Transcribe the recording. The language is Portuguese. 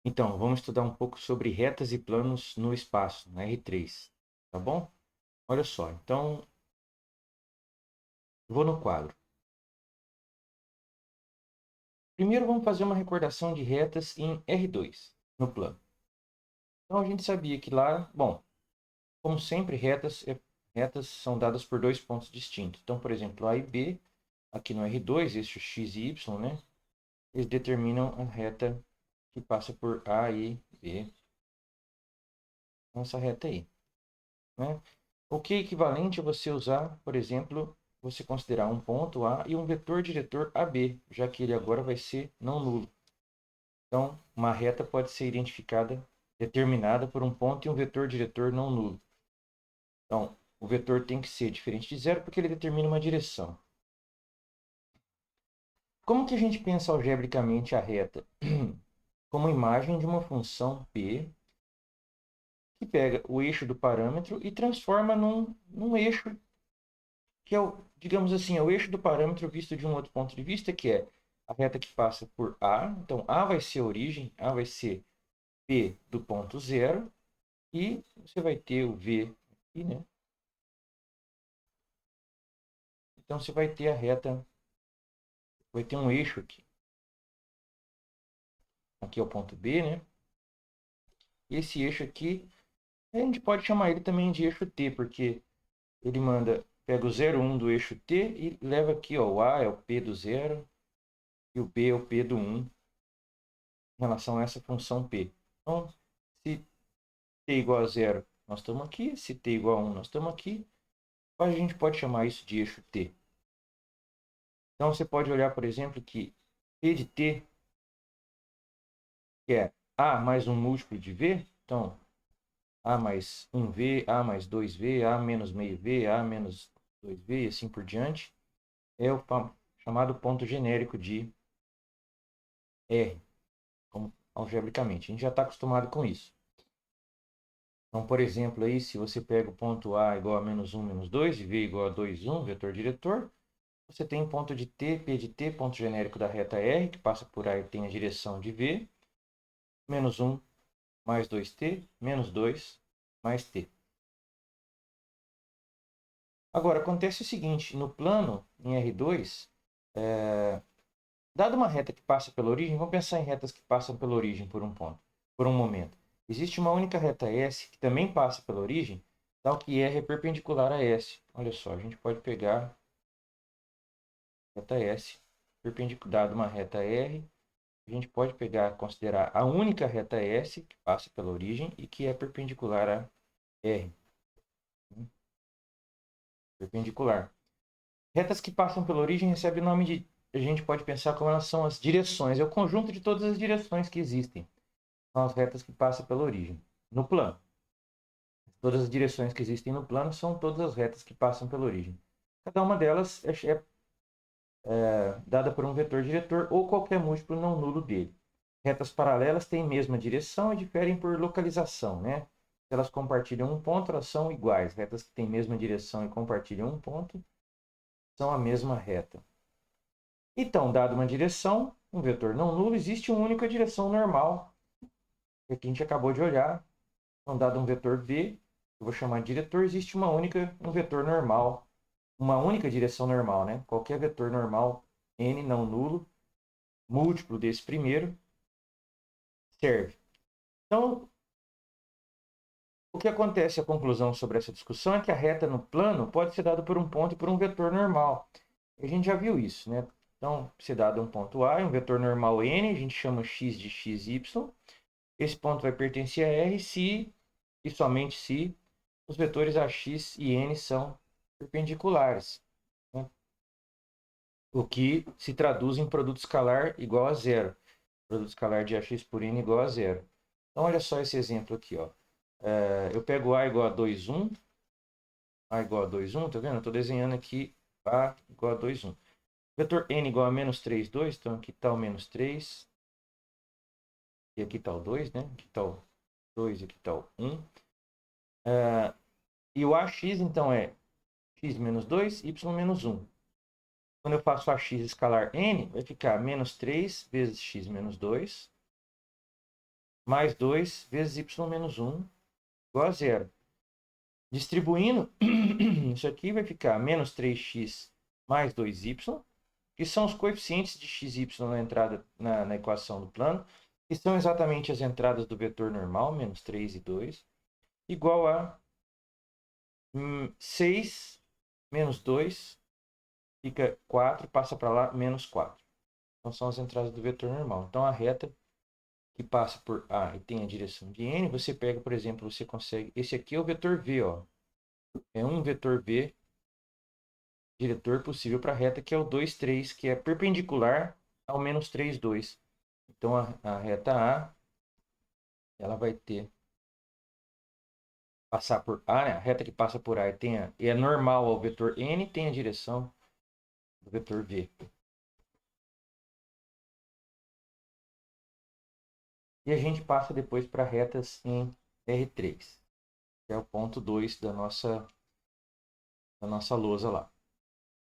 Então, vamos estudar um pouco sobre retas e planos no espaço, na R3, tá bom? Olha só, então, vou no quadro. Primeiro, vamos fazer uma recordação de retas em R2, no plano. Então, a gente sabia que lá, bom, como sempre, retas são dadas por dois pontos distintos. Então, por exemplo, A e B, aqui no R2, eixo X e Y, né? Eles determinam a reta que passa por A e B, essa reta aí, né? O que é equivalente a você usar, por exemplo, você considerar um ponto A e um vetor diretor AB, já que ele agora vai ser não nulo. Então, uma reta pode ser identificada, determinada por um ponto e um vetor diretor não nulo. Então, o vetor tem que ser diferente de zero porque ele determina uma direção. Como que a gente pensa algebricamente a reta? Como imagem de uma função P que pega o eixo do parâmetro e transforma num eixo que é o, digamos assim, é o eixo do parâmetro visto de um outro ponto de vista, que é a reta que passa por A. Então, A vai ser a origem, A vai ser P do ponto zero, e você vai ter o V aqui, né? Então, você vai ter a reta, vai ter um eixo aqui. Aqui é o ponto B, né? E esse eixo aqui, a gente pode chamar ele também de eixo T, porque ele pega o 0, 1 do eixo T e leva aqui, ó, o A é o P do zero e o B é o P do 1 em relação a essa função P. Então, se t igual a zero, nós estamos aqui. Se t igual a 1, nós estamos aqui. A gente pode chamar isso de eixo t. Então, você pode olhar, por exemplo, que p de t, que é a mais um múltiplo de v. Então, a mais 1v, a mais 2v, a menos meio v, a menos 2v e assim por diante. É o chamado ponto genérico de R, como algebricamente. A gente já está acostumado com isso. Então, por exemplo, aí, se você pega o ponto A igual a menos 1, menos 2, e V igual a 2, 1, vetor diretor, você tem ponto de T, P de T, ponto genérico da reta R, que passa por A e tem a direção de V, menos 1 mais 2T, menos 2 mais T. Agora, acontece o seguinte, no plano, em R2, dada uma reta que passa pela origem, vamos pensar em retas que passam pela origem por um ponto, por um momento. Existe uma única reta S que também passa pela origem, tal que R é perpendicular a S. Olha só, a gente pode pegar reta S, dado uma reta R, a gente pode considerar a única reta S que passa pela origem e que é perpendicular a R. Perpendicular. Retas que passam pela origem recebem o nome de... A gente pode pensar como elas são as direções. É o conjunto de todas as direções que existem. São as retas que passam pela origem. No plano. Todas as direções que existem no plano são todas as retas que passam pela origem. Cada uma delas é dada por um vetor diretor ou qualquer múltiplo não nulo dele. Retas paralelas têm mesma direção e diferem por localização, né? Se elas compartilham um ponto, elas são iguais. Retas que têm mesma direção e compartilham um ponto são a mesma reta. Então, dada uma direção, um vetor não nulo, existe uma única direção normal, que aqui a gente acabou de olhar. Então, dado um vetor V, eu vou chamar de diretor, existe um vetor normal, uma única direção normal, né? Qualquer vetor normal n não nulo, múltiplo desse primeiro, serve. Então, o que acontece, a conclusão sobre essa discussão é que a reta no plano pode ser dada por um ponto e por um vetor normal. A gente já viu isso, né? Então, se dado um ponto A, um vetor normal n, a gente chama x de xy. Esse ponto vai pertencer a R se, e somente se, os vetores ax e n são perpendiculares, né? O que se traduz em produto escalar igual a zero. Produto escalar de ax por n igual a zero. Então, olha só esse exemplo aqui, ó. Eu pego A igual a 2, 1. A igual a 2, 1, tá vendo? Eu estou desenhando aqui A igual a 2, 1. Vetor n igual a menos 3, 2. Então, aqui está o menos 3. E aqui está o 2, né? Aqui está o 2 e aqui está o 1. E o ax, então, é x menos 2, y menos 1. Quando eu faço ax escalar n, vai ficar menos 3 vezes x menos 2 mais 2 vezes y menos 1 igual a zero. Distribuindo, isso aqui vai ficar menos 3x mais 2y, que são os coeficientes de x e y na entrada na equação do plano, que são exatamente as entradas do vetor normal, menos 3 e 2, igual a 6 menos 2, fica 4, passa para lá, menos 4. Então são as entradas do vetor normal. Então a reta que passa por A e tem a direção de N, você pega, por exemplo, você consegue... Esse aqui é o vetor V, ó. É um vetor V, diretor possível para a reta, que é o 2, 3, que é perpendicular ao menos 3, 2. Então a reta A, ela vai ter... Passar por A, né? A reta que passa por A é normal ao vetor N, tem a direção do vetor V. E a gente passa depois para retas em R3, que é o ponto 2 da nossa lousa lá.